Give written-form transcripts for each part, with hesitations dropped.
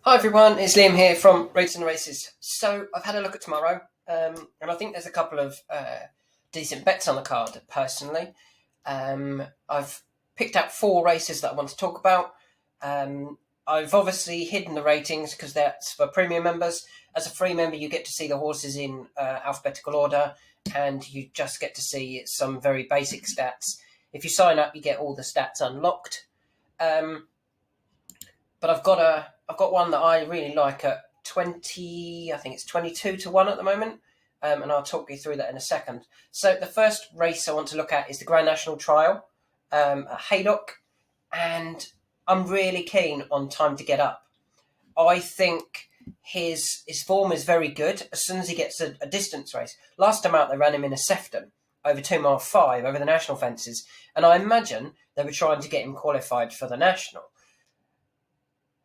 Hi everyone, it's Liam here from RatingTheRaces. So I've had a look at tomorrow, and I think there's a couple of decent bets on the card. Personally, I've picked out four races that I want to talk about. I've obviously hidden the ratings because that's for premium members. As a free member, you get to see the horses in alphabetical order, and you just get to see some very basic stats. If you sign up, you get all the stats unlocked. Um, but I've got one that I really like at 20. I think it's 22-1 at the moment, and I'll talk you through that in a second. So the first race I want to look at is the Grand National Trial at Haydock, and I'm really keen on Time to Get Up. I think his form is very good as soon as he gets a distance race. Last time out, they ran him in a Sefton over 2 mile 5 over the national fences, and I imagine they were trying to get him qualified for the national.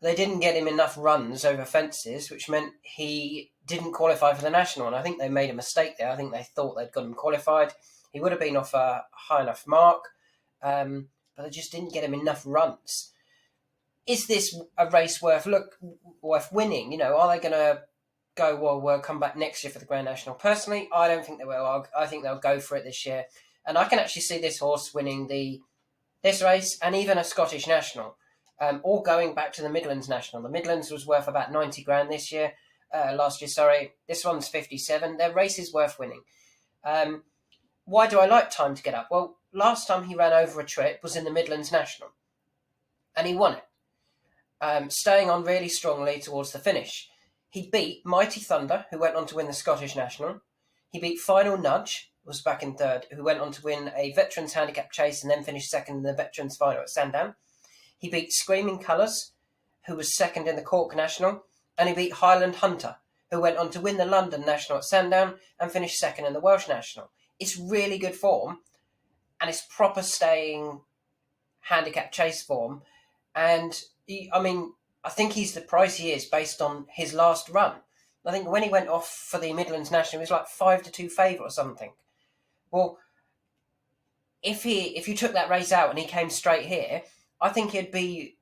They didn't get him enough runs over fences, which meant he didn't qualify for the national. And I think they made a mistake there. I think they thought they'd got him qualified. He would have been off a high enough mark, but they just didn't get him enough runs. Is this a race worth winning? Are they going to go, well, we'll come back next year for the Grand National? Personally, I don't think they will. I think they'll go for it this year. And I can actually see this horse winning this race and even a Scottish National. All going back to the Midlands National. The Midlands was worth about 90 grand last year, sorry. This one's 57. Their race is worth winning. Why do I like Time to Get Up? Well, last time he ran over a trip was in the Midlands National, and he won it, staying on really strongly towards the finish. He beat Mighty Thunder, who went on to win the Scottish National. He beat Final Nudge, was back in third, who went on to win a Veterans Handicap Chase and then finished second in the Veterans Final at Sandown. He beat Screaming Colours, who was second in the Cork National, and he beat Highland Hunter, who went on to win the London National at Sandown and finished second in the Welsh National. It's really good form, and it's proper staying handicap chase form. And I think he's the price he is based on his last run. I think when he went off for the Midlands National, he was like 5-2 favourite or something. Well, if you took that race out and he came straight here, I think he'd be,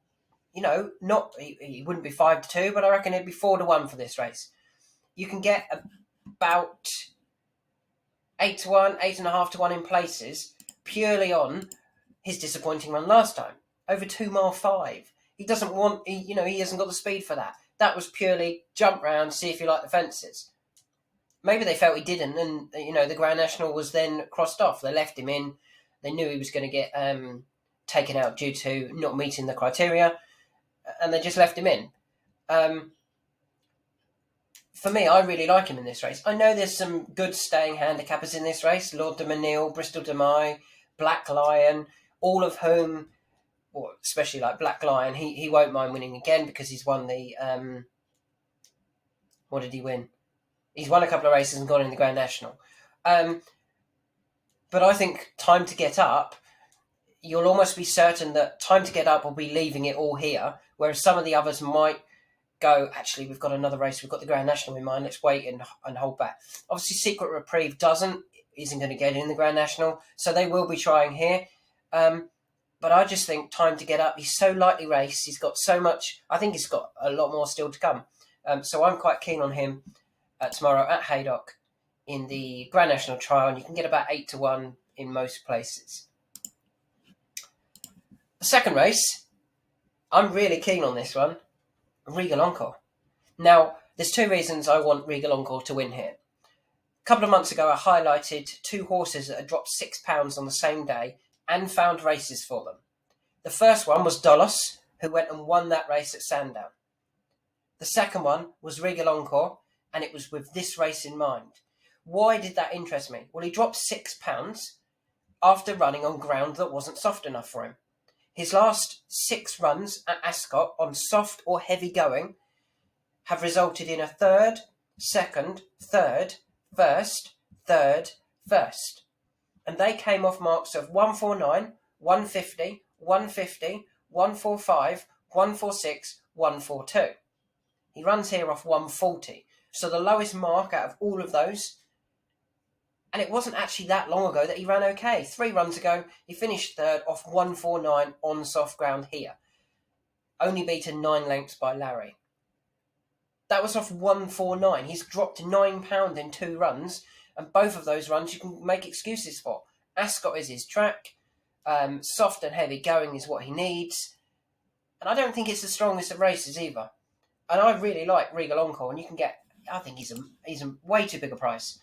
he wouldn't be 5-2, but I reckon it'd be 4-1 for this race. You can get about 8-1, 8.5-1 in places purely on his disappointing run last time over 2 mile 5. He doesn't want, he hasn't got the speed for that. That was purely jump round, see if you like the fences. Maybe they felt he didn't, and the Grand National was then crossed off. They left him in. They knew he was going to get taken out due to not meeting the criteria, and they just left him in. For me, I really like him in this race. I know there's some good staying handicappers in this race: Lord de Menil, Bristol de Mai, Black Lion, all of whom, or especially like Black Lion, he won't mind winning again because he's won the what did he win? He's won a couple of races and gone in the Grand National. But I think Time to Get Up, you'll almost be certain that Time to Get Up will be leaving it all here, whereas some of the others might go, actually, we've got another race, we've got the Grand National in mind, let's wait and hold back. Obviously, Secret Reprieve isn't going to get in the Grand National, so they will be trying here. But I just think Time to Get Up, he's so lightly raced, he's got so much, I think he's got a lot more still to come. So I'm quite keen on him tomorrow at Haydock in the Grand National Trial, and you can get about 8-1 in most places. The second race, I'm really keen on this one, Regal Encore. Now, there's two reasons I want Regal Encore to win here. A couple of months ago, I highlighted two horses that had dropped £6 on the same day and found races for them. The first one was Dolos, who went and won that race at Sandown. The second one was Regal Encore, and it was with this race in mind. Why did that interest me? Well, he dropped £6 after running on ground that wasn't soft enough for him. His last 6 runs at Ascot on soft or heavy going have resulted in a third, second, third, first, third, first. And they came off marks of 149, 150, 150, 145, 146, 142. He runs here off 140. So the lowest mark out of all of those. And it wasn't actually that long ago that he ran okay. 3 runs ago, he finished third off 149 on soft ground here. Only beaten 9 lengths by Larry. That was off 149. He's dropped £9 in 2 runs, and both of those runs you can make excuses for. Ascot is his track. Soft and heavy going is what he needs. And I don't think it's the strongest of races either. And I really like Regal Encore, and you can get, I think he's a way too big a price.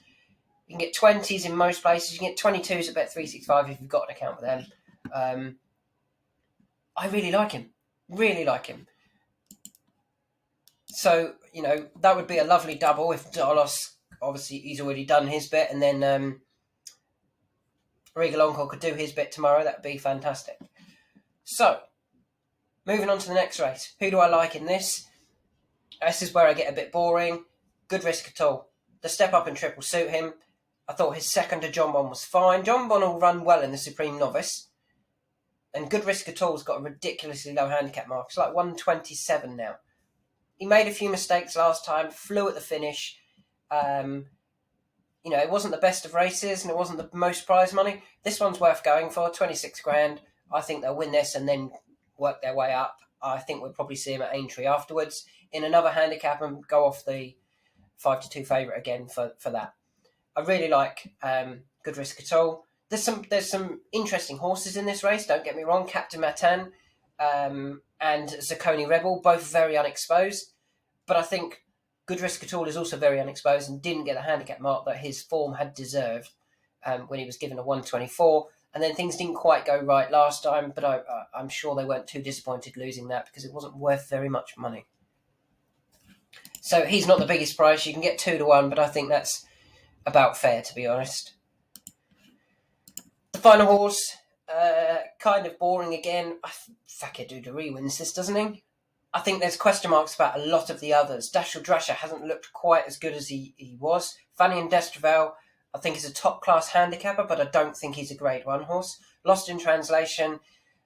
You can get 20s in most places. You can get 22s at Bet365 if you've got an account with them. I really like him. Really like him. So, that would be a lovely double if Dalos, obviously, he's already done his bit, and then Regal Encore could do his bit tomorrow. That would be fantastic. So, moving on to the next race. Who do I like in this? This is where I get a bit boring. Good Risk at All. The step up and triple suit him. I thought his second to John Bon was fine. John Bon will run well in the Supreme Novice. And Good Risk at All's got a ridiculously low handicap mark. It's like 127 now. He made a few mistakes last time, flew at the finish. It wasn't the best of races and it wasn't the most prize money. This one's worth going for, 26 grand. I think they'll win this and then work their way up. I think we'll probably see him at Aintree afterwards in another handicap and go off the 5-2 favourite again for that. I really like Good Risk at All. There's some interesting horses in this race, don't get me wrong. Captain Matan and Zacconi Rebel, both very unexposed. But I think Good Risk at All is also very unexposed and didn't get the handicap mark that his form had deserved when he was given a 124. And then things didn't quite go right last time, but I'm sure they weren't too disappointed losing that because it wasn't worth very much money. So he's not the biggest price. You can get 2-1, but I think that's about fair, to be honest. The final horse, kind of boring again. Fakir Duderie wins this, doesn't he? I think there's question marks about a lot of the others. Dashel Drasher hasn't looked quite as good as he was. Fanny and Destravel, I think, is a top-class handicapper, but I don't think he's a Grade 1 horse. Lost in Translation,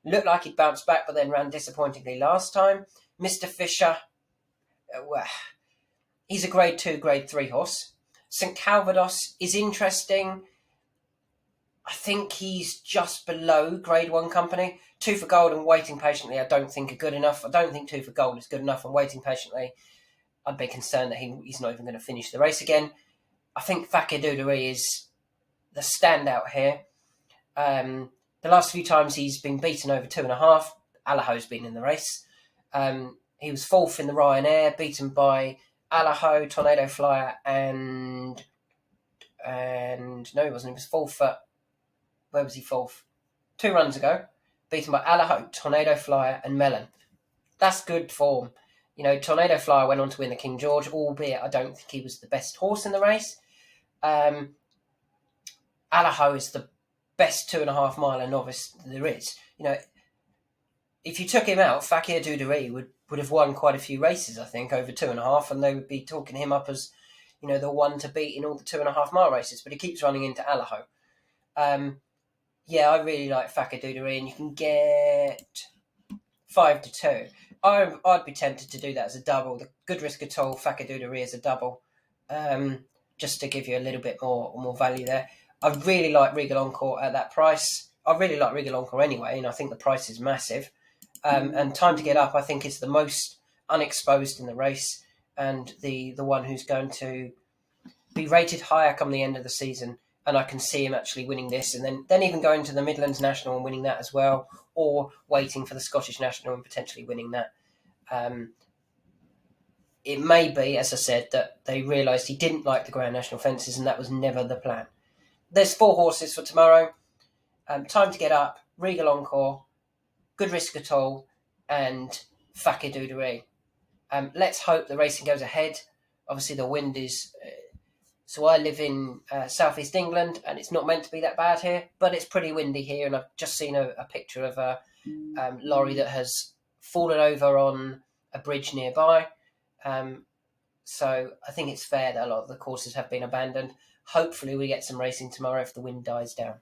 looked like he'd bounced back, but then ran disappointingly last time. Mr. Fisher, he's a Grade 2, Grade 3 horse. St. Calvados is interesting. I think he's just below Grade 1 company. 2 for Gold and Waiting Patiently I don't think are good enough. I don't think 2 for Gold is good enough, and Waiting Patiently, I'd be concerned that he's not even going to finish the race again. I think Fakir Duderie is the standout here. The last few times he's been beaten over 2.5, Allaho's been in the race. He was 4th in the Ryanair, beaten by Allaho, Tornado Flyer, and no, he wasn't. He was 4th at, where was he 4th? 2 runs ago, beaten by Allaho, Tornado Flyer, and Mellon. That's good form. Tornado Flyer went on to win the King George, albeit I don't think he was the best horse in the race. Allaho is the best 2.5 miler novice there is. If you took him out, Fakir Duderie would have won quite a few races, I think, over 2.5, and they would be talking him up as, the one to beat in all the 2.5 mile races, but he keeps running into Allaho. I really like Fakir Duderie, and you can get 5-2. I'd be tempted to do that as a double. The Good Risk at All, Fakir Duderie as a double, just to give you a little bit more value there. I really like Regal Encore at that price. I really like Regal Encore anyway, and I think the price is massive. And Time to Get Up, I think, is the most unexposed in the race, and the one who's going to be rated higher come the end of the season. And I can see him actually winning this, and then even going to the Midlands National and winning that as well, or waiting for the Scottish National and potentially winning that. It may be, as I said, that they realised he didn't like the Grand National fences, and that was never the plan. There's 4 horses for tomorrow. Time to Get Up, Regal Encore, Good Risk at All, and Fakir Duderie. Let's hope the racing goes ahead. Obviously, the wind is... So I live in southeast England, and it's not meant to be that bad here, but it's pretty windy here, and I've just seen a picture of a lorry that has fallen over on a bridge nearby. So I think it's fair that a lot of the courses have been abandoned. Hopefully we get some racing tomorrow if the wind dies down.